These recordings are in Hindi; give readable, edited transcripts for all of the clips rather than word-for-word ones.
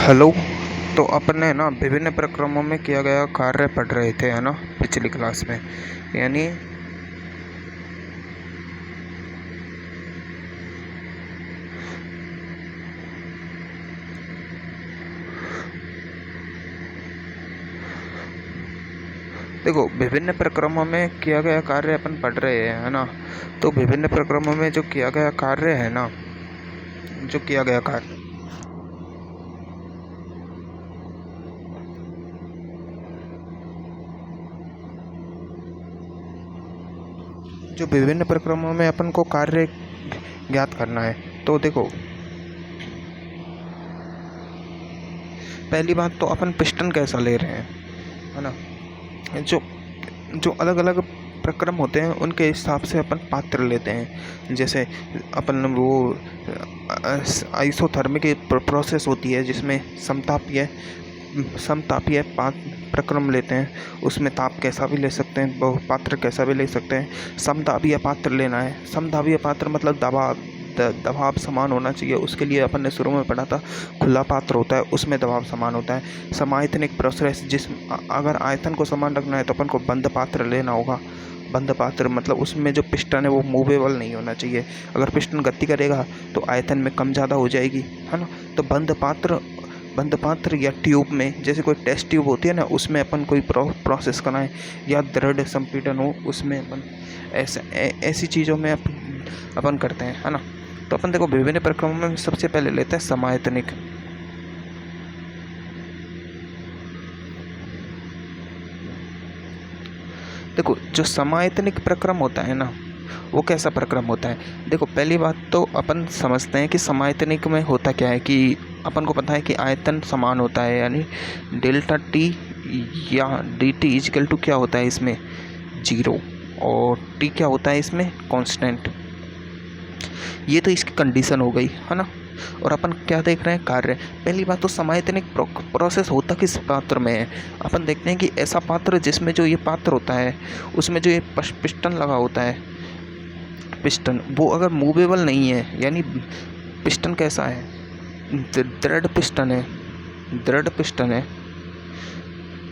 हेलो। तो अपने ना विभिन्न प्रक्रमों में किया गया कार्य पढ़ रहे थे, है ना, पिछली क्लास में। यानी देखो, विभिन्न प्रक्रमों में किया गया कार्य अपन पढ़ रहे हैं, है ना। तो विभिन्न प्रक्रमों में जो किया गया कार्य है ना, जो किया गया कार्य जो विभिन्न प्रक्रमों में अपन को कार्य ज्ञात करना है। तो देखो, पहली बात तो अपन पिस्टन कैसा ले रहे हैं, है ना। जो जो अलग अलग प्रक्रम होते हैं उनके हिसाब से अपन पात्र लेते हैं। जैसे अपन वो आइसोथर्मिक प्रोसेस होती है जिसमें समतापीय प्रक्रम लेते हैं। उसमें ताप कैसा भी ले सकते हैं, पात्र कैसा भी ले सकते हैं। समतापीय पात्र लेना है। समतापीय पात्र मतलब दबाव समान होना चाहिए। उसके लिए अपन ने शुरू में पढ़ा था, खुला पात्र होता है उसमें दबाव समान होता है। समायतनिक प्रोसेस, अगर आयतन को समान रखना है तो अपन को बंद पात्र लेना होगा। बंद पात्र मतलब उसमें जो पिस्टन है वो मूवेबल नहीं होना चाहिए। अगर पिस्टन गति करेगा तो आयतन में कम ज़्यादा हो जाएगी, है ना। तो बंद पात्र या ट्यूब में, जैसे कोई टेस्ट ट्यूब होती है ना, उसमें अपन कोई प्रोसेस कराएं, या दृढ़ संपीड़न हो उसमें अपन ऐसी चीज़ों में अपन करते हैं, है ना। तो अपन देखो, विभिन्न प्रक्रमों में सबसे पहले लेते हैं समायतनिक। देखो, जो समायतनिक प्रक्रम होता है ना, वो कैसा प्रक्रम होता है। देखो, पहली बात तो अपन समझते हैं कि समायतनिक में होता क्या है, कि अपन को पता है कि आयतन समान होता है, यानी डेल्टा टी या डी टी इजकल टू क्या होता है इसमें, 0, और टी क्या होता है इसमें, कांस्टेंट। ये तो इसकी कंडीशन हो गई, है ना। और अपन क्या देख रहे हैं, कार्य। पहली बात तो समायतनिक प्रोसेस होता किस पात्र में है। अपन देखते हैं कि ऐसा पात्र जिसमें जो ये पात्र होता है उसमें जो ये पिस्टन लगा होता है, पिस्टन वो अगर मूवेबल नहीं है, यानी पिस्टन कैसा है, दृढ़ पिस्टन है, दृढ़ पिस्टन है,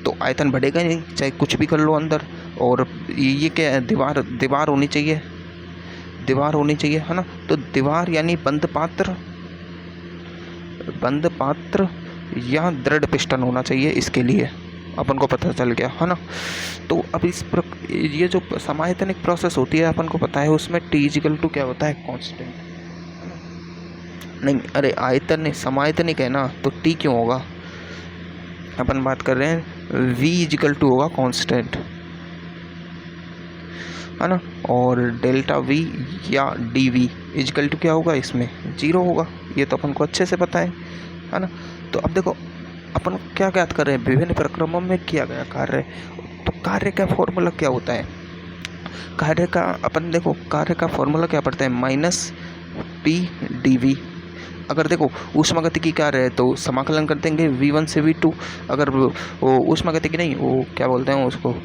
तो आयतन बढ़ेगा ही नहीं, चाहे कुछ भी कर लो अंदर। और ये क्या है, दीवार होनी चाहिए, दीवार होनी चाहिए, है ना। तो दीवार यानी बंद पात्र या दृढ़ पिस्टन होना चाहिए। इसके लिए अपन को पता चल गया, है ना। तो अब ये जो समायतनिक प्रोसेस होती है अपन को पता है, उसमें टी इजिकल टू क्या होता है, कांस्टेंट। नहीं, अरे आयतन नहीं, समायतनिक है ना, तो टी क्यों होगा। अपन बात कर रहे हैं v इजिकल टू होगा कांस्टेंट, है ना। और डेल्टा v या डी वी इजिकल टू क्या होगा, इसमें 0 होगा। ये तो अपन को अच्छे से पता है ना। तो अब देखो, अपन क्या ज्ञात कर रहे हैं, विभिन्न प्रक्रमों में किया गया कार्य। तो कार्य का फॉर्मूला क्या होता है, कार्य का अपन देखो, कार्य का फॉर्मूला क्या पढ़ते हैं, माइनस पी डी वी। अगर देखो ऊष्मागतिकी कार्य है तो समाकलन कर देंगे v1 से v2। अगर वो ऊष्मागतिकी नहीं, वो क्या बोलते हैं उसको,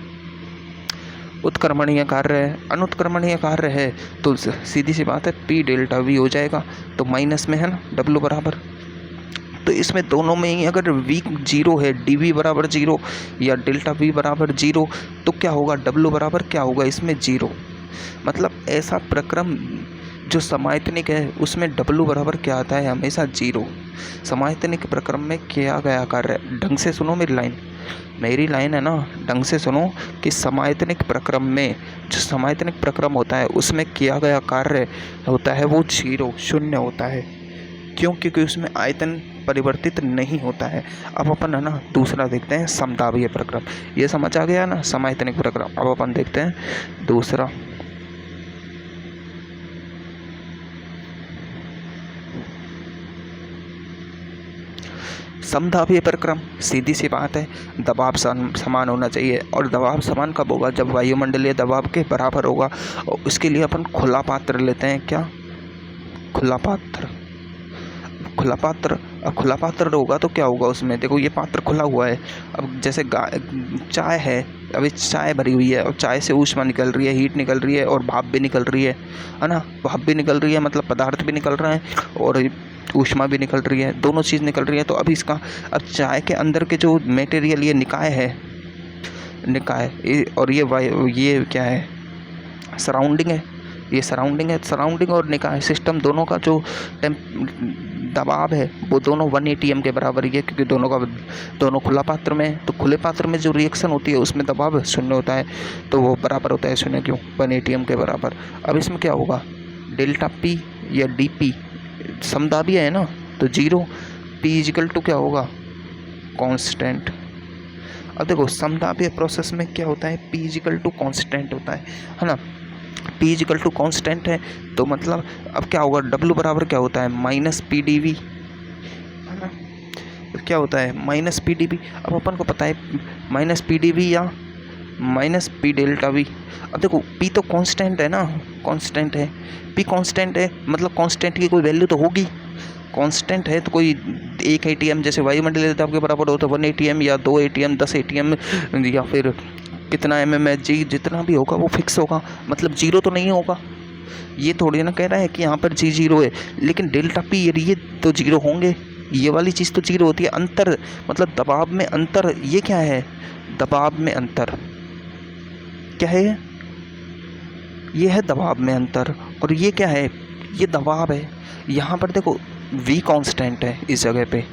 उत्क्रमणीय कार्य है, अनुत्क्रमणीय कार्य है, तो सीधी सी बात है p डेल्टा v हो जाएगा। तो माइनस में है ना, w बराबर। तो इसमें दोनों में ही अगर v 0 है, dv बराबर 0 या डेल्टा v बराबर 0, तो क्या होगा, w बराबर क्या होगा इसमें, 0। मतलब ऐसा प्रक्रम जो समायतनिक है उसमें w बराबर क्या आता है, हमेशा 0। समायतनिक प्रक्रम में किया गया कार्य, ढंग से सुनो मेरी लाइन है ना, ढंग से सुनो, कि समायतनिक प्रक्रम में, जो समायतनिक प्रक्रम होता है उसमें किया गया कार्य होता है वो 0, शून्य होता है। क्यों, क्योंकि उसमें आयतन परिवर्तित नहीं होता है। अब अपन है ना दूसरा देखते हैं, समतापीय प्रक्रम। ये समझ आ गया ना, समायतनिक प्रक्रम। अब अपन देखते हैं दूसरा, समतापीय प्रक्रम। सीधी सी बात है, दबाव समान होना चाहिए। और दबाव समान कब होगा, जब वायुमंडलीय दबाव के बराबर होगा। और उसके लिए अपन खुला पात्र लेते हैं, क्या, खुला पात्र। खुला पात्र, अब खुला पात्र होगा तो क्या होगा उसमें, देखो ये पात्र खुला हुआ है। अब जैसे चाय है, अब इस चाय भरी हुई है और चाय से ऊष्मा निकल रही है, हीट निकल रही है और भाप भी निकल रही है ना। भाप भी निकल रही है मतलब पदार्थ भी निकल रहा है और ऊष्मा भी निकल रही है, दोनों चीज़ निकल रही है। तो अब इसका, अब चाय के अंदर के जो मटेरियल, ये निकाय है, निकाय, और ये क्या है, सराउंडिंग है, ये सराउंडिंग है। सराउंडिंग और निकाय सिस्टम दोनों का जो दबाव है वो दोनों 1 atm के बराबर ही है, क्योंकि दोनों खुला पात्र में है। तो खुले पात्र में जो रिएक्शन होती है उसमें दबाव 0 होता है, तो वो बराबर होता है 0 क्यों, 1 atm के बराबर। अब इसमें क्या होगा, डेल्टा P या dP समदाबीय है ना, तो 0, P इजिकल टू क्या होगा, कांस्टेंट। अब देखो समदाबीय प्रोसेस में क्या होता है, P इजिकल टू कांस्टेंट होता है ना। P इजिकल टू कांस्टेंट है तो मतलब अब क्या होगा, W बराबर क्या होता है, -PdV है ना। क्या होता है, -PdV। अब अपन को पता है -PdV या -P डेल्टा V। अब देखो P तो कांस्टेंट है ना, कांस्टेंट है, P कांस्टेंट है मतलब कांस्टेंट की कोई वैल्यू तो होगी, कांस्टेंट है तो कोई 1 atm जैसे वायुमंडलीय दबाव के बराबर होता है 1 atm या 2 atm 10 atm या फिर कितना mmHg, जितना भी होगा वो फिक्स होगा, मतलब 0 तो नहीं होगा। ये थोड़ी ना कह रहा है कि यहाँ पर G 0 है, लेकिन डेल्टा P ये तो 0 होंगे, ये वाली चीज़ तो 0 होती है। अंतर मतलब दबाव में अंतर, ये क्या है, दबाव में अंतर क्या है, ये है दबाव में अंतर। और ये क्या है, ये दबाव है। यहाँ पर देखो V कांस्टेंट है, इस जगह पे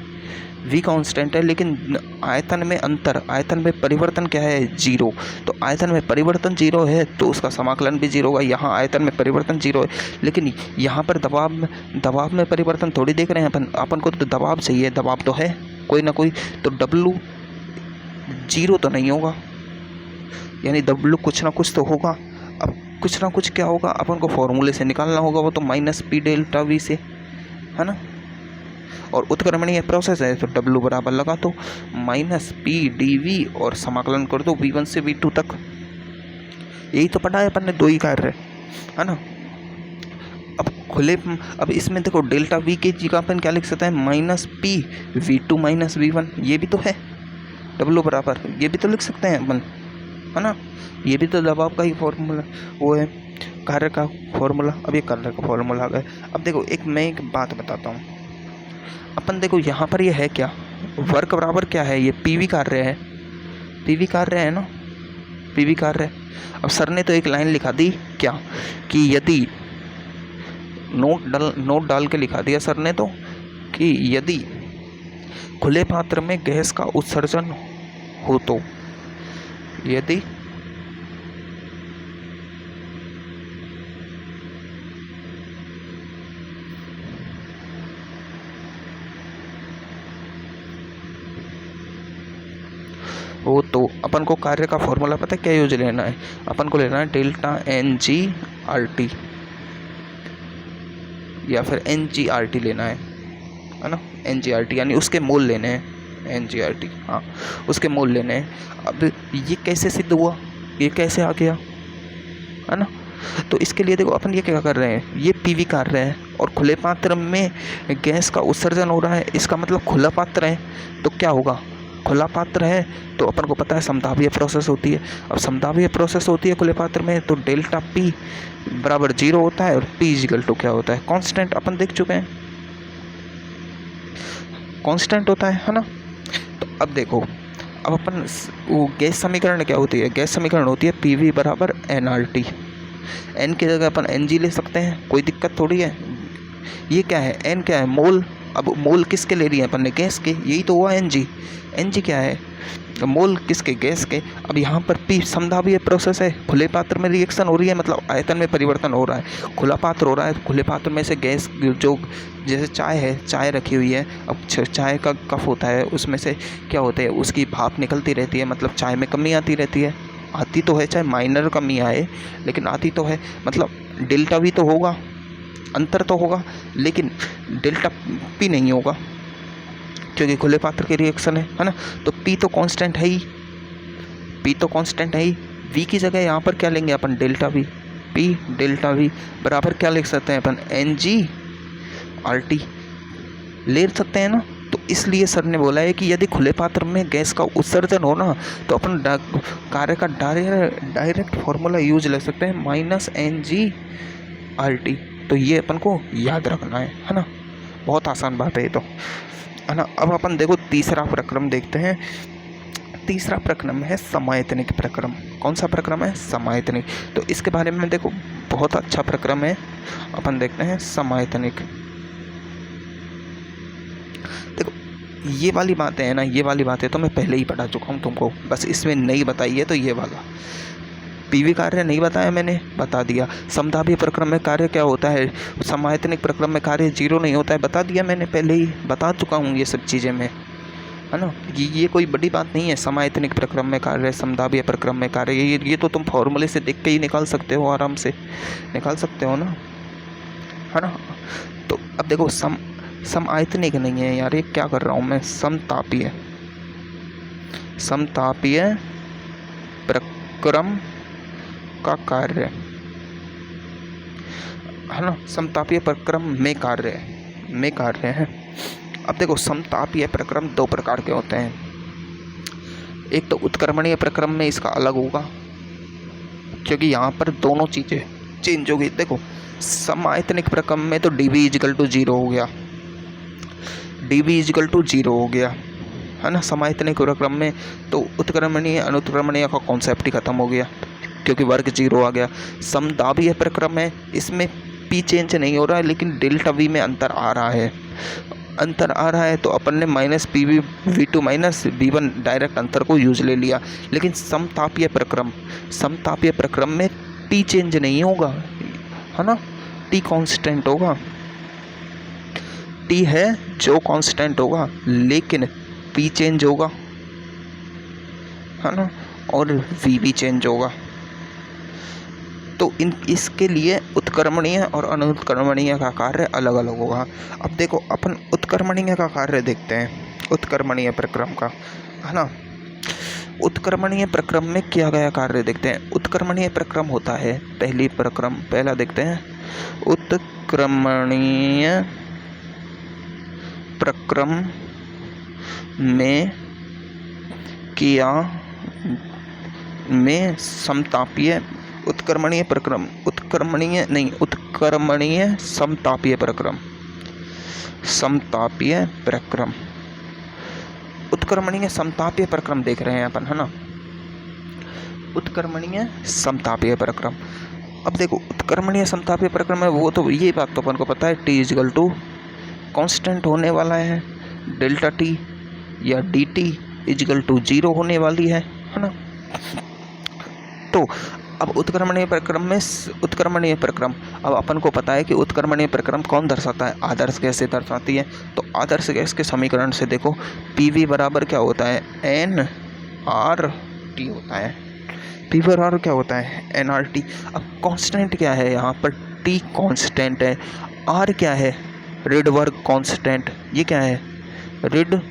V कांस्टेंट है, लेकिन आयतन में अंतर, आयतन में परिवर्तन क्या है, 0। तो आयतन में परिवर्तन 0 है तो उसका समाकलन भी 0 होगा। यहाँ आयतन में परिवर्तन 0 है, लेकिन यहाँ पर दबाव में परिवर्तन थोड़ी देख रहे हैं अपन को तो दबाव चाहिए, दबाव तो है कोई ना कोई, तो W 0 तो नहीं होगा, यानी W कुछ ना कुछ तो होगा। अब कुछ ना कुछ क्या होगा, अपन को फॉर्मूले से निकालना होगा, वो तो -P डेल्टा V से है ना। और उत्क्रमणीय प्रोसेस है तो W बराबर लगा तो -PdV और समाकलन कर दो V1 से V2 तक। यही तो पढ़ा है अपन ने, 2 ही कार्य है ना। अब इसमें देखो डेल्टा V की जगह अपन क्या लिख सकते हैं, -P V2 - V1, ये भी तो है W बराबर, ये भी तो लिख सकते हैं अपन है ना। ये भी तो दबाव का ही फॉर्मूला, वो है कार्य का फॉर्मूला। अब ये कार्य का फॉर्मूला आ गया। अब देखो मैं एक बात बताता हूँ, अपन देखो यहाँ पर ये है क्या, वर्क बराबर क्या है, ये PV कार्य है, PV कार्य है ना, PV कार्य है। अब सर ने तो एक लाइन लिखा दी क्या, कि यदि नोट डाल के लिखा दिया सर ने तो, कि यदि खुले पात्र में गैस का उत्सर्जन हो तो, यदि वो तो अपन को कार्य का फॉर्मूला पता है क्या यूज लेना है, अपन को लेना है डेल्टा NGRT या फिर NGRT लेना है ना। NGRT यानी उसके मोल लेने हैं, NGRT हाँ उसके मोल लेने हैं। अब ये कैसे सिद्ध हुआ, ये कैसे आ गया है ना। तो इसके लिए देखो अपन ये क्या कर रहे हैं, ये PV कार्य है और खुले पात्र में गैस का उत्सर्जन हो रहा है, इसका मतलब खुला पात्र है। तो क्या होगा, खुला पात्र है तो अपन को पता है समतापीय प्रोसेस होती है। अब समतापीय प्रोसेस होती है खुले पात्र में तो डेल्टा P बराबर 0 होता है और P इजिकल टू क्या होता है, कांस्टेंट, अपन देख चुके हैं कांस्टेंट होता है ना। तो अब देखो, अब अपन वो गैस समीकरण क्या होती है, गैस समीकरण होती है PV बराबर nRT। N की जगह अपन Ng ले सकते हैं, कोई दिक्कत थोड़ी है। ये क्या है, N क्या है, मोल। अब मोल किसके ले रही है अपन ने, गैस के, यही तो हुआ Ng। Ng क्या है, मोल किसके, गैस के। अब यहाँ पर P समदाबीय प्रोसेस है, खुले पात्र में रिएक्शन हो रही है, मतलब आयतन में परिवर्तन हो रहा है, खुला पात्र हो रहा है। खुले पात्र में से गैस जो, जैसे चाय है, चाय रखी हुई है, अब चाय का कप होता है, उसमें से क्या होता है, उसकी भाप निकलती रहती है, मतलब चाय में कमी आती रहती है, आती तो है, चाहे माइनर कमी आए लेकिन आती तो है, मतलब डेल्टा V तो होगा, अंतर तो होगा, लेकिन डेल्टा P नहीं होगा क्योंकि खुले पात्र की रिएक्शन है ना। तो P तो कांस्टेंट है ही, P तो कांस्टेंट है ही। V की जगह यहाँ पर क्या लेंगे अपन, delta V। P delta V बराबर क्या लिख सकते हैं अपन, NGRT। ले सकते हैं ना। तो इसलिए सर ने बोला है कि यदि खुले पात्र में गैस का उत्सर्जन हो ना तो अपन कार्य का डायरेक्ट फॉर्मूला यूज ले सकते हैं -mg/T। तो ये अपन को याद रखना है ना। बहुत आसान बात है ये तो, है ना। अब अपन देखो तीसरा प्रक्रम देखते हैं। तीसरा प्रक्रम है समायतनिक प्रक्रम। कौन सा प्रक्रम है? समायतनिक। तो इसके बारे में देखो बहुत अच्छा प्रक्रम है। अपन देखते हैं समायतनिक। देखो ये वाली बातें है ना, ये वाली बातें तो मैं पहले ही पढ़ा चुका हूँ तुमको, बस इसमें नहीं बताई है। तो ये वाला पीवी कार्य नहीं बताया मैंने, बता दिया। समतापीय प्रक्रम में कार्य क्या होता है, समायतनिक प्रक्रम में कार्य 0 नहीं होता है, बता दिया मैंने, पहले ही बता चुका हूँ ये सब चीज़ें मैं, है ना। ये कोई बड़ी बात नहीं है। समायतनिक प्रक्रम में कार्य, समतापीय प्रक्रम में कार्य, ये तो तुम फॉर्मूले से देख के ही निकाल सकते हो, आराम से निकाल सकते हो ना, है ना। तो अब देखो समायतनिक नहीं है यार, ये क्या कर रहा हूँ मैं, समतापीय प्रक्रम का कार्य, है ना। समतापीय प्रक्रम में कार्य है। अब देखो समतापीय प्रक्रम 2 प्रकार के होते हैं। एक तो उत्क्रमणीय प्रक्रम में इसका अलग होगा, क्योंकि यहाँ पर दोनों चीज़ें चेंज होगी। देखो समायतनिक प्रक्रम में तो dV = 0 हो गया, dV = 0 हो गया, है ना। समायतनिक प्रक्रम में तो उत्क्रमणीय अनुत्क्रमणीय का कॉन्सेप्ट ही खत्म हो गया, क्योंकि वर्ग 0 आ गया। समतापीय प्रक्रम है, इसमें P चेंज नहीं हो रहा है, लेकिन डेल्टा V में अंतर आ रहा है। तो अपन ने -PV/V2 - V1 डायरेक्ट अंतर को यूज ले लिया। लेकिन समतापीय प्रक्रम में T चेंज नहीं होगा, है ना। T कांस्टेंट होगा, T है जो कांस्टेंट होगा, लेकिन P चेंज होगा, है ना, और V भी चेंज होगा। तो इसके लिए उत्क्रमणीय और अनुत्क्रमणीय का कार्य अलग अलग होगा। अब देखो अपन उत्क्रमणीय का कार्य देखते हैं, उत्क्रमणीय प्रक्रम का, है ना। उत्क्रमणीय प्रक्रम में किया गया कार्य देखते हैं। उत्क्रमणीय प्रक्रम होता है, पहला देखते हैं। उत्क्रमणीय प्रक्रम में समतापीय उत्क्रमणीय समतापीय प्रक्रम। उत्क्रमणीय समतापीय प्रक्रम देख रहे हैं अपन, है ना। उत्क्रमणीय समतापीय प्रक्रम। अब देखो उत्क्रमणीय समतापीय प्रक्रम है वो तो ये बात तो अपन को पता है, T = कांस्टेंट होने वाला है, डेल्टा T या dt = 0 होने वाली है ना। तो अब उत्क्रमणीय प्रक्रम अब अपन को पता है कि उत्क्रमणीय प्रक्रम कौन दर्शाता है, आदर्श गैस से दर्शाती है। तो आदर्श गैस के समीकरण से देखो PV बराबर क्या होता है, nRT होता है। PV बराबर क्या होता है, nRT। अब कांस्टेंट क्या है यहाँ पर, T कांस्टेंट है, R क्या है, रिडबर्ग कांस्टेंट, ये क्या है, रिडबर्ग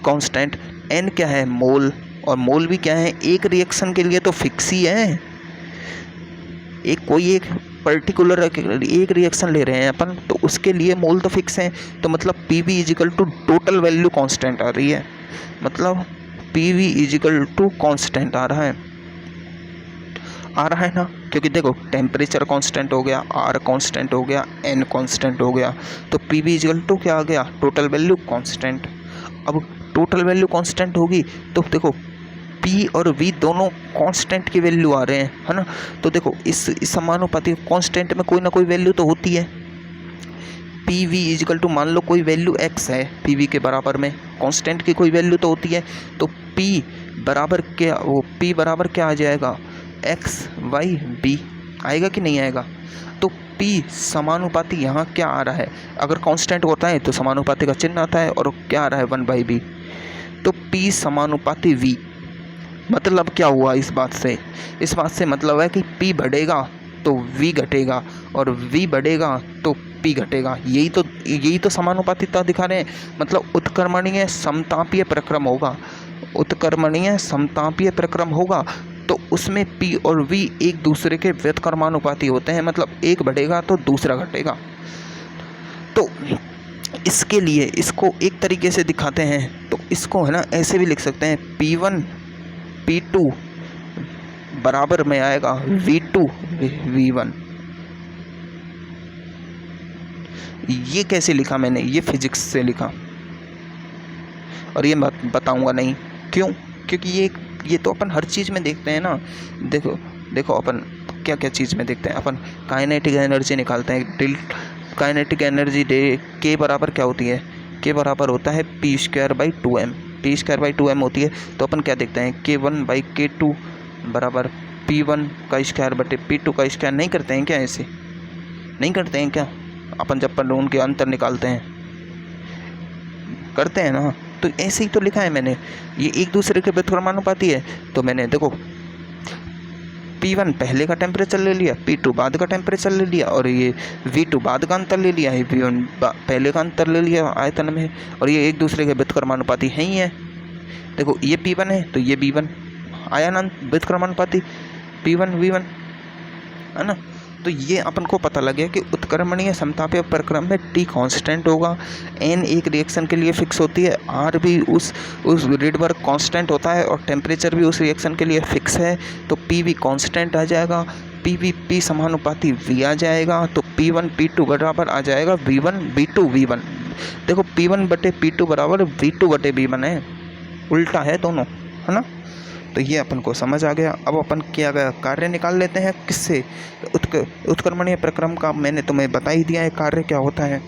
कांस्टेंट। N क्या है, मोल, और मोल भी क्या है, एक रिएक्शन के लिए तो फिक्स ही है, कोई एक पर्टिकुलर एक रिएक्शन ले रहे हैं अपन, तो उसके लिए मोल तो फिक्स है। तो मतलब PV = टोटल वैल्यू कांस्टेंट आ रही है, मतलब PV = कांस्टेंट आ रहा है ना। क्योंकि देखो टेम्परेचर कांस्टेंट हो गया, R कांस्टेंट हो गया, N कांस्टेंट हो गया, तो PV = क्या आ गया, टोटल वैल्यू कांस्टेंट। अब टोटल वैल्यू कांस्टेंट होगी तो देखो P और V दोनों कांस्टेंट की वैल्यू आ रहे हैं, है ना। तो देखो इस समानुपाती कांस्टेंट में कोई ना कोई वैल्यू तो होती है। PV = मान लो कोई वैल्यू x है, PV के बराबर में कांस्टेंट की कोई वैल्यू तो होती है। तो P बराबर क्या आ जाएगा, x/y/b आएगा कि नहीं आएगा। तो P समानुपाती यहाँ क्या आ रहा है, अगर कांस्टेंट होता है तो समानुपाती का चिन्ह आता है, और क्या आ रहा है 1/b। तो P समानुपाती V, मतलब क्या हुआ इस बात से मतलब है कि P बढ़ेगा तो V घटेगा, और V बढ़ेगा तो P घटेगा। यही तो समानुपातिकता दिखा रहे हैं। मतलब उत्क्रमणीय समतापीय प्रक्रम होगा तो उसमें P और V एक दूसरे के व्युत्क्रमानुपाती होते हैं, मतलब एक बढ़ेगा तो दूसरा घटेगा। तो इसके लिए इसको एक तरीके से दिखाते हैं तो इसको है ना ऐसे भी लिख सकते हैं, P1 P2 बराबर में आएगा V2 V1। ये कैसे लिखा मैंने, ये फिजिक्स से लिखा, और ये बताऊंगा नहीं क्यों, क्योंकि ये तो अपन हर चीज़ में देखते हैं ना। देखो अपन क्या क्या चीज़ में देखते हैं, अपन काइनेटिक एनर्जी निकालते हैं। काइनेटिक एनर्जी के बराबर क्या होती है, के बराबर होता है P²/2m, P²/2m होती है। तो अपन क्या देखते हैं, K1/K2 बराबर P1² नहीं करते हैं क्या, ऐसे नहीं करते हैं क्या अपन जब पर उनके अंतर निकालते हैं, करते हैं ना। तो ऐसे ही तो लिखा है मैंने, ये एक दूसरे के व्युत्क्रमानुपाती है। तो मैंने देखो P1 पहले का टेम्परेचर ले लिया, P2 बाद का टेम्परेचर ले लिया, और ये V2 बाद का अंतर ले लिया है, P1 पहले का अंतर ले लिया आयतन में, और ये एक दूसरे के व्युत्क्रमानुपाती हैं ही है। देखो ये P1 है तो ये V1 आया ना, व्युत्क्रमानुपाती P1 V1 है ना। तो ये अपन को पता लगे कि उत्क्रमणीय समतापीय प्रक्रम में T कांस्टेंट होगा, N एक रिएक्शन के लिए फिक्स होती है, R भी उस रिडबर्ग कांस्टेंट होता है, और टेम्परेचर भी उस रिएक्शन के लिए फिक्स है। तो P भी कांस्टेंट आ जाएगा, P समानुपाती V आ जाएगा। तो P1 P2 बराबर आ जाएगा V1 B2 V1। देखो P1/P2 बराबर V2/V1 है, उल्टा है दोनों, है ना। तो ये अपन को समझ आ गया। अब अपन क्या गया, कार्य निकाल लेते हैं किससे, उत्क्रमणीय प्रक्रम का मैंने तुम्हें बता ही दिया है कार्य क्या होता है।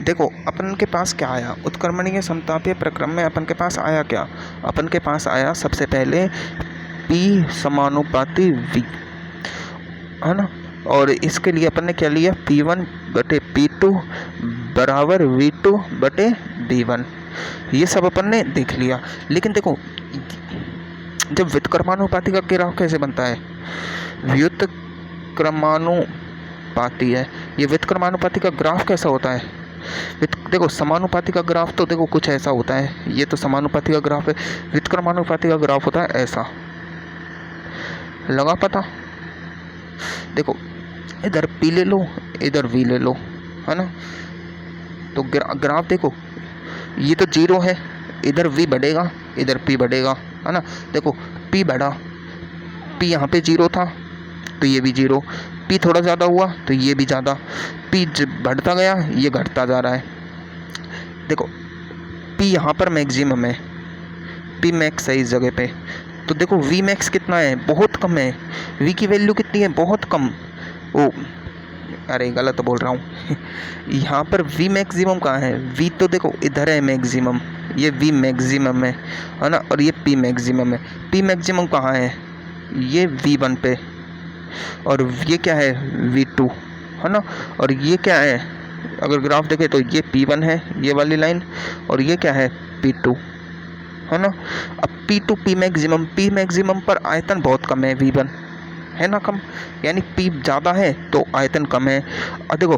देखो अपन के पास क्या आया, उत्क्रमणीय समतापीय प्रक्रम में अपन के पास आया क्या, अपन के पास आया सबसे पहले P समानुपाती V, है ना। और इसके लिए अपन ने क्या लिया, P1/P2 बराबर V2/V1। ये सब अपन ने देख लिया। लेकिन देखो जब व्युत्क्रमानुपाती का ग्राफ कैसे बनता है, व्युत्क्रमानुपाती है, ये व्युत्क्रमानुपाती का ग्राफ कैसा होता है। देखो समानुपाती का ग्राफ तो देखो कुछ ऐसा होता है, ये तो समानुपाती का ग्राफ है। व्युत्क्रमानुपाती का ग्राफ होता है ऐसा, लगा पता। देखो इधर P ले लो, इधर V ले लो, है ना। तो ग्राफ देखो ये तो 0 है, इधर V बढ़ेगा, इधर P बढ़ेगा, है ना। देखो P बढ़ा, P यहाँ पे 0 था तो ये भी 0, P थोड़ा ज़्यादा हुआ तो ये भी ज़्यादा, P बढ़ता गया, ये घटता जा रहा है। देखो P यहाँ पर मैक्सिमम है, P मैक्स है इस जगह पे। तो देखो V मैक्स कितना है, बहुत कम है। V की वैल्यू कितनी है, बहुत कम। ओ अरे गलत बोल रहा हूँ यहाँ पर V मैक्सिमम कहाँ है, V तो देखो इधर है मैक्सिमम, ये V मैक्सिमम है ना। और ये P मैक्सिमम है, P मैक्सिमम कहाँ है, ये V1 पे, और ये क्या है V2, है ना। और ये क्या है, अगर ग्राफ देखें तो ये P1 है ये वाली लाइन, और ये क्या है P2, है ना। अब P मैक्सिमम पर आयतन बहुत कम है, V1 है ना कम, यानी P ज़्यादा है तो आयतन कम है। और देखो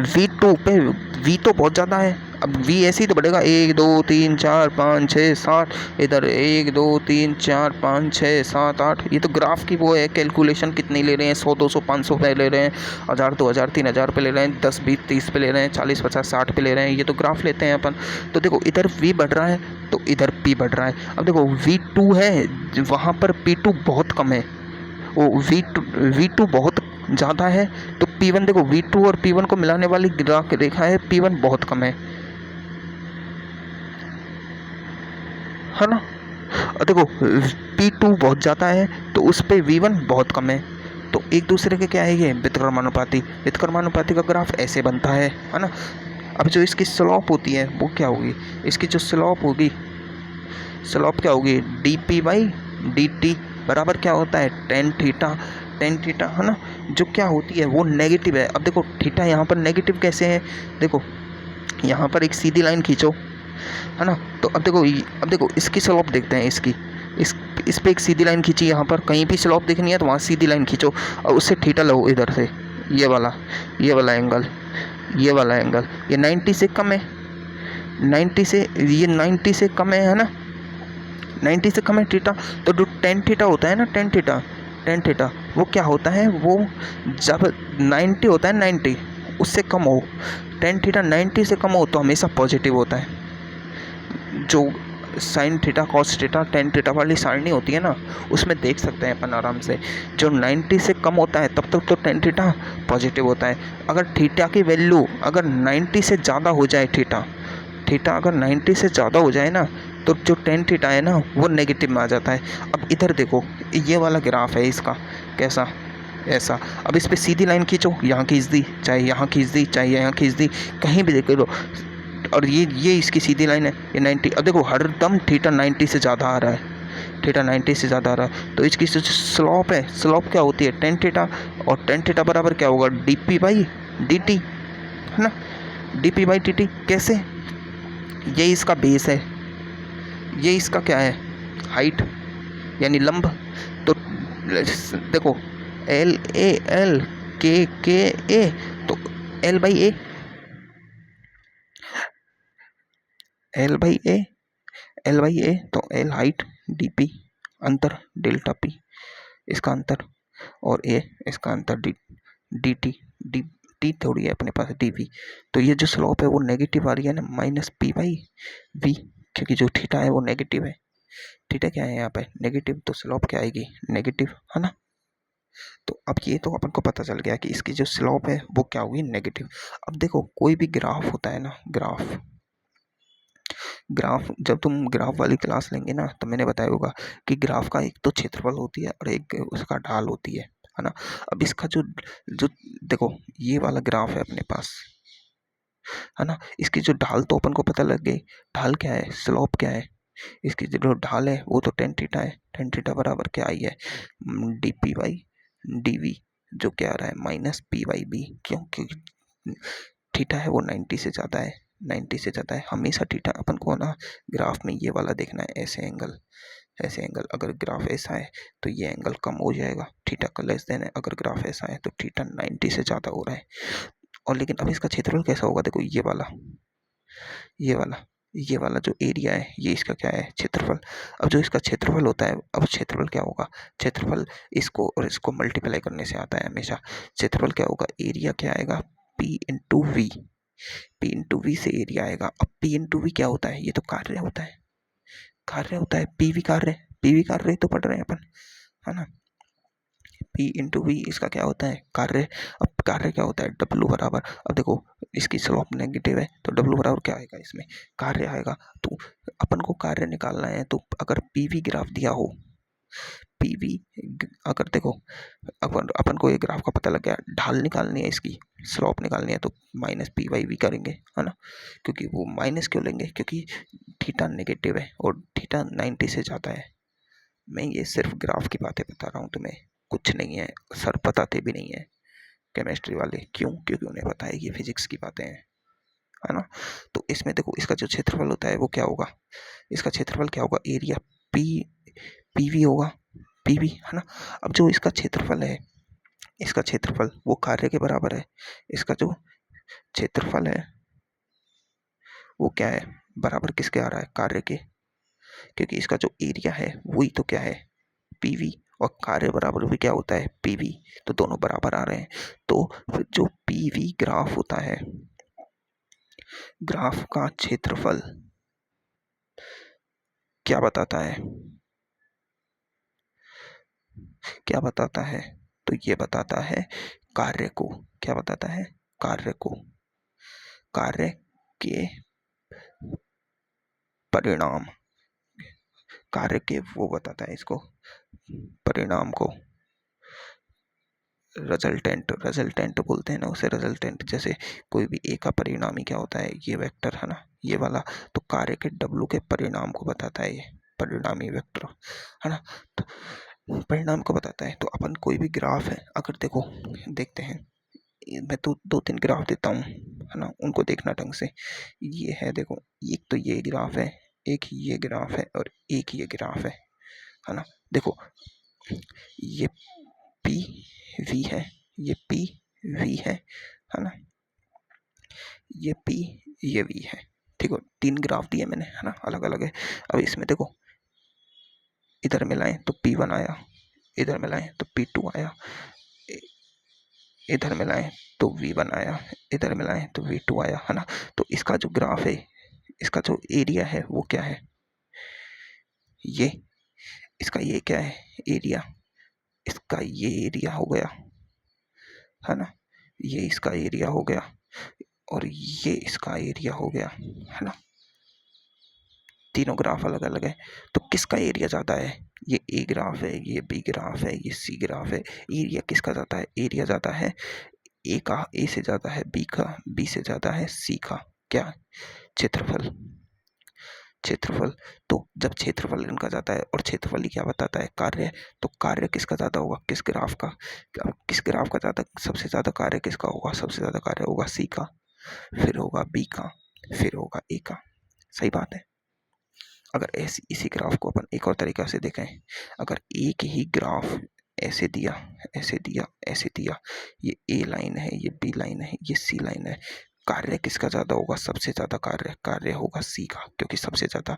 V2 पे V तो बहुत ज़्यादा है, अब V ऐसे ही तो बढ़ेगा, 1 2 3 4 5 6 7, इधर 1 2 3 4 5 6 7 8। ये तो ग्राफ की वो है कैलकुलेशन, कितनी ले रहे हैं, 100 200 500 पे ले रहे हैं, 1000 2000 3000 पे ले रहे हैं, 10 20 30 पे ले रहे हैं, 40 50 60 पे ले रहे हैं। ये तो ग्राफ लेते हैं अपन। तो देखो इधर V बढ़ रहा है तो इधर P बढ़ रहा है। अब देखो V2 है, वहाँ पर P2 बहुत कम है, वो V2 बहुत ज़्यादा है। तो P1 देखो V2 और P1 को मिलाने वाली रेखा है, P1 बहुत कम है ना। और देखो P2 बहुत ज़्यादा है तो उस पर V1 बहुत कम है। तो एक दूसरे के क्या है, ये व्युत्क्रमानुपाती का ग्राफ ऐसे बनता है ना। अब जो इसकी स्लोप होती है वो क्या होगी, इसकी जो स्लोप होगी, स्लोप क्या होगी, dP/dt बराबर क्या होता है, tan थीटा, है ना। जो क्या होती है वो नेगेटिव है। अब देखो थीटा यहाँ पर नेगेटिव कैसे है, देखो यहाँ पर एक सीधी लाइन खींचो, है ना। तो अब देखो इसकी स्लोप देखते हैं इसकी। इस पे एक सीधी लाइन खींची, यहाँ पर कहीं भी स्लोप देखनी है तो वहाँ सीधी लाइन खींचो और उससे थीटा लो इधर से, ये वाला एंगल, ये 90 से कम है, 90 से, ये 90 से कम है ना, 90 से कम है थीटा। तो जो टेन थीटा होता है ना, टेन थीटा वो क्या होता है, वो जब 90 होता है, 90 उससे कम हो, टेन थीटा 90 से कम हो तो हमेशा पॉजिटिव होता है। जो sine theta cos theta tan theta वाली सारणी होती है ना, उसमें देख सकते हैं अपन आराम से, जो 90 से कम होता है तब तक तो टेन थीटा पॉजिटिव होता है। अगर थीटा की वैल्यू अगर 90 से ज़्यादा हो जाए, थीटा अगर 90 से ज़्यादा हो जाए ना, तो जो टेन थीटा है ना वो नेगेटिव में आ जाता है। अब इधर देखो, ये वाला ग्राफ है इसका, कैसा, ऐसा। अब इस पर सीधी लाइन खींचो, यहाँ खींच दी, चाहे यहाँ खींच दी, चाहे यहाँ खींच दी, कहीं भी देख लो, और ये इसकी सीधी लाइन है, ये 90। अब देखो हर दम थीटा 90 से ज़्यादा आ रहा है, थीटा 90 से ज़्यादा आ रहा है, तो इसकी जो स्लोप है, स्लोप क्या होती है, टेन थीटा, और टेन थीटा बराबर क्या होगा, dp बाई dt, है ना, dp बाई dt। कैसे, ये इसका बेस है, ये इसका क्या है, हाइट यानी लंब। तो देखो L के ए, तो L बाई ए, तो L हाइट, dp अंतर, डेल्टा p इसका अंतर, और a इसका अंतर, dt, डी थोड़ी है अपने पास, dv। तो ये जो स्लोप है वो नेगेटिव आ रही है ना, माइनस p बाई v, क्योंकि जो थीटा है वो नेगेटिव है, थीटा क्या है यहाँ पे, नेगेटिव, तो स्लोप क्या आएगी, नेगेटिव, है ना। तो अब ये तो अपन को पता चल गया कि इसकी जो स्लोप है वो क्या होगी, नेगेटिव। अब देखो कोई भी ग्राफ होता है ना, ग्राफ जब तुम ग्राफ वाली क्लास लेंगे ना, तो मैंने बताया होगा कि ग्राफ का एक तो क्षेत्रफल होती है और एक उसका ढाल होती है ना। अब इसका जो जो देखो ये वाला ग्राफ है अपने पास, है ना, इसकी जो ढाल तो अपन को पता लग गई, ढाल क्या है, स्लोप क्या है, इसकी जो ढाल है वो तो टेन थीटा है, टेन थीटा बराबर क्या आई है, dp बाई dv, जो क्या आ रहा है, माइनस p बाई b। क्यों, क्योंकि थीटा है वो 90 से ज़्यादा है, 90 से ज़्यादा है। हमेशा थीटा अपन को ना ग्राफ में ये वाला देखना है, ऐसे एंगल, अगर ग्राफ ऐसा है तो ये एंगल कम हो जाएगा, थीटा का लेस देन है। अगर ग्राफ ऐसा है तो थीटा 90 से ज़्यादा हो रहा है। और लेकिन अब इसका क्षेत्रफल कैसा होगा, देखो ये वाला जो एरिया है, ये इसका क्या है, क्षेत्रफल। अब जो इसका क्षेत्रफल होता है, अब क्षेत्रफल क्या होगा, क्षेत्रफल इसको और इसको मल्टीप्लाई करने से आता है हमेशा। क्षेत्रफल क्या होगा, एरिया क्या आएगा, P इंटू वी से एरिया आएगा। अब P इंटू वी क्या होता है, ये तो कार्य होता है, पीवी कार्य तो पढ़ रहे हैं अपन, है ना। P इंटू वी इसका क्या होता है, कार्य। अब कार्य क्या होता है, W बराबर, अब देखो इसकी स्लोप नेगेटिव है तो W बराबर क्या आएगा, इसमें कार्य आएगा। तो अपन को कार्य निकालना है, तो अगर PV ग्राफ दिया हो, PV अगर देखो अपन को ये ग्राफ का पता लग गया, ढाल निकालनी है, इसकी स्लोप निकालनी है, तो माइनस पी बाई वी करेंगे, है ना। क्योंकि वो माइनस क्यों लेंगे, क्योंकि थीटा नेगेटिव है और थीटा 90 से ज़्यादा है। मैं ये सिर्फ ग्राफ की बातें बता रहा हूँ तुम्हें, कुछ नहीं है, सर बताते भी नहीं है केमिस्ट्री वाले, क्यों, क्योंकि उन्हें पता है ये फिजिक्स की बातें हैं, है ना। तो इसमें देखो इसका जो क्षेत्रफल होता है वो क्या होगा, इसका क्षेत्रफल क्या होगा, एरिया पीवी होगा, पीवी, है ना। अब जो इसका क्षेत्रफल है, इसका क्षेत्रफल वो कार्य के बराबर है, इसका जो क्षेत्रफल है वो क्या है, बराबर किसके आ रहा है, कार्य के, क्योंकि इसका जो एरिया है वही तो क्या है, पीवी, और कार्य बराबर भी क्या होता है, पीवी, तो दोनों बराबर आ रहे हैं। तो जो पीवी ग्राफ होता है, ग्राफ का क्षेत्रफल क्या बताता है, तो ये बताता है कार्य को, क्या बताता है, कार्य के परिणाम, कार्य के वो बताता है इसको, परिणाम को, रिजल्टेंट बोलते हैं ना उसे, रिजल्टेंट। जैसे कोई भी ए का परिणामी क्या होता है, ये वेक्टर, है ना, ये वाला, तो कार्य के W के परिणाम को बताता है, ये परिणामी वेक्टर, है ना, तो परिणाम को बताता है। तो अपन कोई भी ग्राफ है, अगर देखो देखते हैं, मैं तो 2-3 ग्राफ देता हूँ, है ना? उनको देखना ढंग से। ये है देखो, एक तो ये ग्राफ है, एक ये ग्राफ है और एक ये ग्राफ है ना? देखो ये पी वी है, ये पी वी है ना? ये पी ये वी है, ठीक है? 3 ग्राफ दिए मैंने, है ना? अलग-अलग है। अब इसमें देखो, इधर मिलाएं तो P1 आया, इधर मिलाएं तो P2 आया, इधर मिलाएं तो V1 आया, इधर मिलाएं तो V2 आया, है ना? तो इसका जो ग्राफ है, इसका जो एरिया है वो क्या है? ये इसका ये क्या है? एरिया। इसका ये एरिया हो गया, है ना? ये इसका एरिया हो गया और ये इसका एरिया हो गया, है ना? तीनों ग्राफ अलग अलग है, तो किसका एरिया ज़्यादा है? ये ए ग्राफ है, ये बी ग्राफ है, ये सी ग्राफ है। एरिया किसका ज़्यादा है? एरिया ज़्यादा है ए का, ए से ज़्यादा है बी का, बी से ज़्यादा है सी का। क्या? क्षेत्रफल। क्षेत्रफल। तो जब क्षेत्रफल इनका ज़्यादा है और क्षेत्रफल ही क्या बताता है? कार्य। तो कार्य किसका ज़्यादा होगा? किस ग्राफ का? किस ग्राफ का ज़्यादा, सबसे ज़्यादा कार्य किसका होगा? सबसे ज़्यादा कार्य होगा सी का, फिर होगा बी का, फिर होगा ए का। सही बात है। अगर ऐसी इसी ग्राफ को अपन एक और तरीक़ा से देखें, अगर एक ही ग्राफ ऐसे दिया, ऐसे दिया, ऐसे दिया, ये ए लाइन है, ये बी लाइन है, ये सी लाइन है, कार्य किसका ज़्यादा होगा? सबसे ज़्यादा कार्य होगा सी का, क्योंकि सबसे ज़्यादा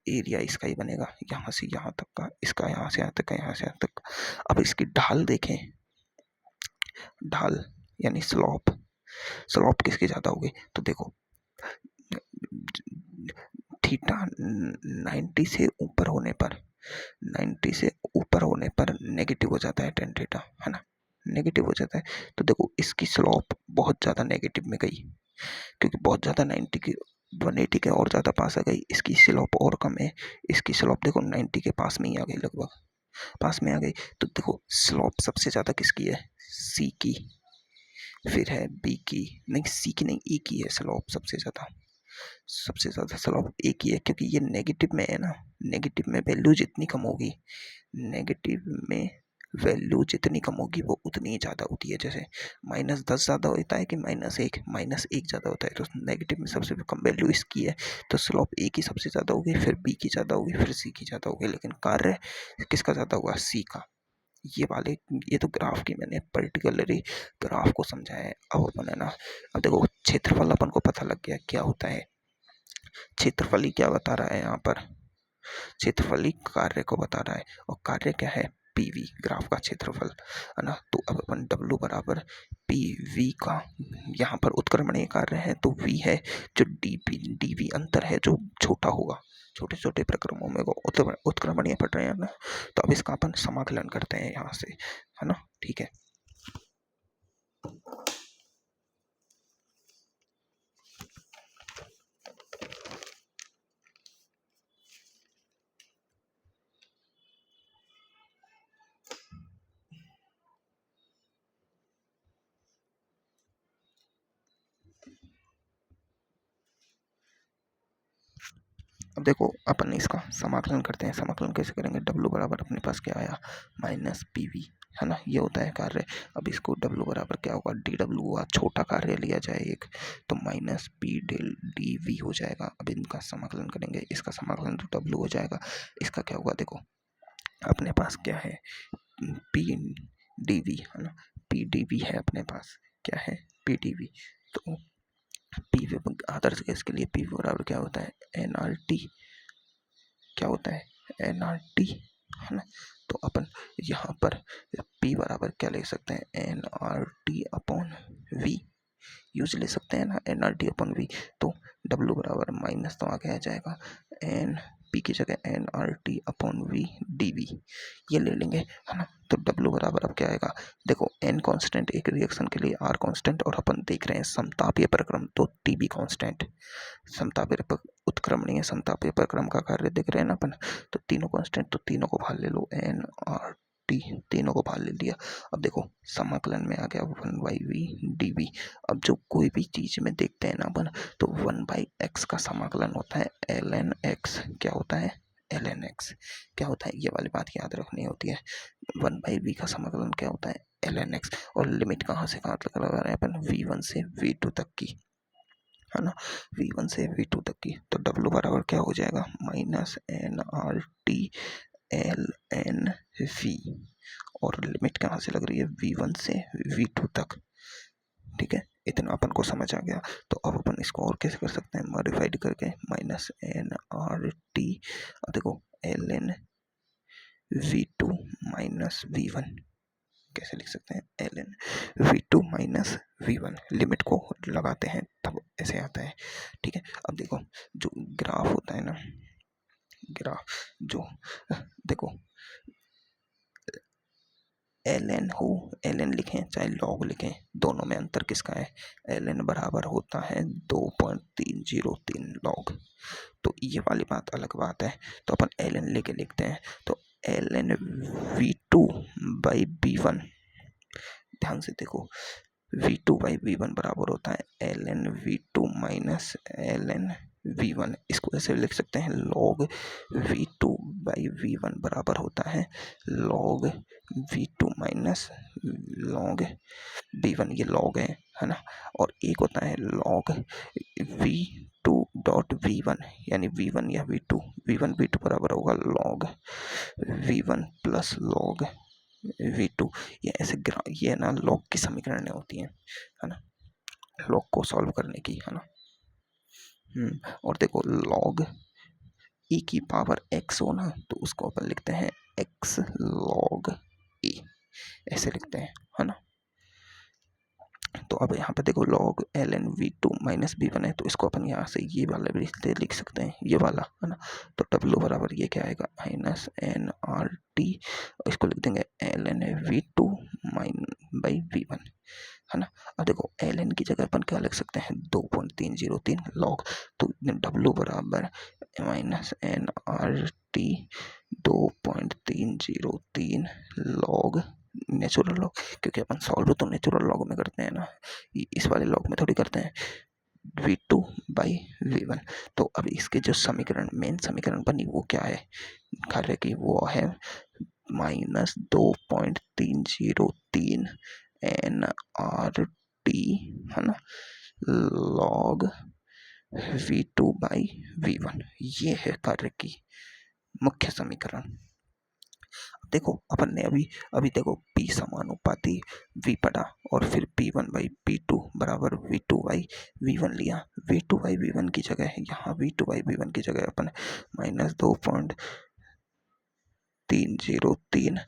एरिया इसका ही बनेगा, यहाँ से यहाँ तक का, इसका यहाँ से यहाँ तक का, यहाँ से यहाँ तक का। अब इसकी ढाल देखें, ढाल यानी स्लॉप, स्लॉप किसकी ज़्यादा होगी? तो देखो थीटा 90 से ऊपर होने पर, 90 से ऊपर होने पर नेगेटिव हो जाता है टेन थीटा, है ना? नेगेटिव हो जाता है। तो देखो इसकी स्लोप बहुत ज़्यादा नेगेटिव में गई, क्योंकि बहुत ज़्यादा 90 के 180 के और ज़्यादा पास आ गई। इसकी स्लोप और कम है, इसकी स्लोप देखो 90 के पास में ही आ गई, लगभग पास में आ गई। तो देखो स्लोप सबसे ज़्यादा किसकी है? सी की, फिर है बी की, नहीं सी की नहीं, ई की है स्लोप सबसे ज़्यादा। सबसे ज़्यादा स्लोप एक ही है, क्योंकि ये नेगेटिव में है ना। नेगेटिव में वैल्यू जितनी कम होगी, नेगेटिव में वैल्यू जितनी कम होगी वो उतनी ही ज़्यादा होती है। जैसे -10 ज़्यादा होता है कि -1? -1 ज़्यादा होता है। तो नेगेटिव में सबसे कम वैल्यू इसकी है, तो स्लोप ए की सबसे ज़्यादा होगी, फिर बी की ज़्यादा होगी, फिर सी की ज़्यादा होगी। लेकिन कार्य किसका ज़्यादा होगा? सी का। ये तो ग्राफ की मैंने पर्टिकुलरली ग्राफ को समझाया है। अब अपन है ना, अब देखो क्षेत्रफल अपन को पता लग गया क्या होता है। क्षेत्रफल क्या बता रहा है यहाँ पर? क्षेत्रफल कार्य को बता रहा है, और कार्य क्या है? पीवी, ग्राफ का क्षेत्रफल, है ना? तो अब अपन W बराबर पीवी का, यहाँ पर उत्क्रमणीय कार्य है तो V है, जो dV अंतर है जो छोटा होगा, छोटे छोटे प्रक्रमों में उत्क्रमणीय पढ़ रहे हैं ना। तो अब इसका अपन समाकलन करते हैं यहाँ से, है ना? ठीक है। अब देखो अपन इसका समाकलन करते हैं। समाकलन कैसे करेंगे? W बराबर अपने पास क्या आया? -PV, है ना? ये होता है कार्य। अब इसको W बराबर क्या होगा? DW हुआ, छोटा कार्य लिया जाए एक, तो -P/dV हो जाएगा। अब इनका समाकलन करेंगे, इसका समाकलन तो W हो जाएगा, इसका क्या होगा? देखो अपने पास क्या है? P/dV, है ना? P/dV है अपने पास, क्या है? P/dV। तो पी आदर्श गैस के लिए पी बराबर क्या होता है? NRT। क्या होता है? NRT, है ना? तो अपन यहाँ पर P बराबर क्या ले सकते हैं? NRT अपॉन V यूज ले सकते हैं ना, NRT अपॉन V। तो W बराबर माइनस तो आगे आ जाएगा, P की जगह NRT अपॉन V dV ये ले लेंगे, है ना? तो W बराबर अब क्या आएगा? देखो N कांस्टेंट एक रिएक्शन के लिए, R कांस्टेंट, और अपन देख रहे हैं समतापीय प्रक्रम, तो TB कांस्टेंट। समतापीय उत्क्रमणीय समतापीय प्रक्रम का कार्य देख रहे हैं ना अपन, तो तीनों कांस्टेंट, तो तीनों को बाहर ले लो, NRT, तीनों को बाहर ले लिया। अब देखो समाकलन में आ गया 1/v dv। अब जो कोई भी चीज़ में देखते हैं ना अपन, तो 1/x का समाकलन होता है ln x। क्या होता है? ln x क्या होता है? ये वाली बात याद रखनी होती है। 1/v का समाकलन क्या होता है? ln x, और लिमिट कहाँ से कहाँ तक लगा रहे हैं अपन, v1 से v2 तक की, है ना, v1 से v2 तक की। तो w बराबर क्या हो जाएगा, minus n R T l n V, और लिमिट कहाँ से लग रही है, v1 से v2 तक। ठीक है, इतना अपन को समझ आ गया। तो अब अपन इसको और कैसे कर सकते हैं, मॉडिफाइड करके, माइनस एन आर टी, देखो l n V two minus V one, कैसे लिख सकते हैं, l n V two minus V one, limit को लगाते हैं तब ऐसे आता है। ठीक है, अब देखो जो ग्राफ होता है ना, ग्राफ जो, देखो एल एन हो, एल एन लिखें चाहे लॉग लिखें, दोनों में अंतर किसका है, एल एन बराबर होता है 2.303 लॉग। तो ये वाली बात अलग बात है, तो अपन एल एन लेके लिखते हैं। तो l n V two by B one, ध्यान से देखो, V two by V one बराबर होता है l n V two minus l n V one. इसको ऐसे लिख सकते हैं, log V two by V one बराबर होता है log V two minus log V one, ये लॉग है ना। और एक होता है log V two dot V one, यानी वी वन या we two, V one V two बराबर होगा log V one plus log V two. ये ऐसे ये ना लॉग की समीकरणें होती हैं, है ना, लॉग को सॉल्व करने की, है ना। और देखो लॉग e की पावर x हो ना, तो उसको अपन लिखते हैं x log e, ऐसे लिखते हैं, है ना। तो अब यहाँ पे देखो log l n V two minus B one है, तो इसको अपन यहाँ से ये वाला भी लिख सकते हैं, ये वाला, है ना। तो W बराबर ये क्या आएगा, माइनस एन आर टी, इसको लिख देंगे l n V two mine by V one, है ना। अब देखो एल एन की जगह अपन क्या लिख सकते हैं, 2.303 लॉग। तो W बराबर minus n R T 2.303 log natural log, क्योंकि अपन सॉल्व तो नेचुरल लॉग में करते हैं ना, इस वाले लॉग में थोड़ी करते हैं, V two by V one. तो अब इसके जो समीकरण, मेन समीकरण बनी वो क्या है, कार्य की, वो है माइनस 2.303 एन आर टी, है ना, log V two by V one. ये है कार्य की मुख्य समीकरण। देखो अपन ने अभी देखो P समानुपाती V पढ़ा, और फिर P1 बाई P2 बराबर V2 बाई V1 लिया। V2 बाई V1 की जगह यहाँ V2 बाई V1 की जगह अपन minus 2.303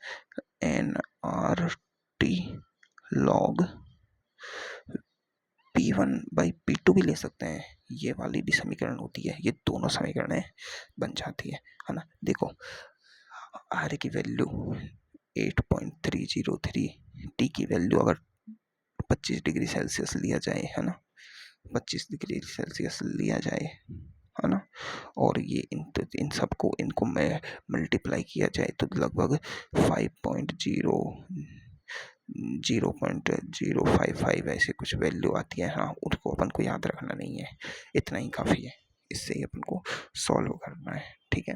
N R T log P1 by P2 भी ले सकते हैं, ये वाली भी समीकरण होती है, ये दोनों समीकरणें बन जाती है ना। देखो आर की वैल्यू 8.303, टी की वैल्यू अगर 25 डिग्री सेल्सियस लिया जाए, है ना, 25 डिग्री सेल्सियस लिया जाए, है ना, और ये इन सबको इनको में मल्टीप्लाई किया जाए तो लगभग 0.055 ऐसे कुछ वैल्यू आती है। हाँ, उसको अपन को याद रखना नहीं है, इतना ही काफ़ी है, इससे ही अपन को सॉल्व करना है। ठीक है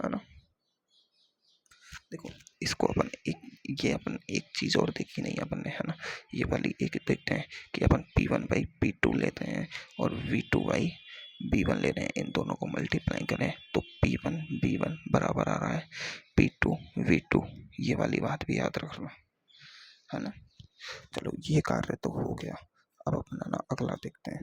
ना। देखो इसको अपन ये अपन एक चीज़ और देखी नहीं अपन ने, है ना, ये वाली एक देखते हैं कि अपन P1 बाई P2 लेते हैं और V2 बाई B1 ले रहे हैं, इन दोनों को मल्टीप्लाई करें तो P1 B1 बराबर आ रहा है P2 V2, ये वाली बात भी याद रखना, है ना। चलो ये कार्य तो हो गया, अब अपना ना अगला देखते हैं।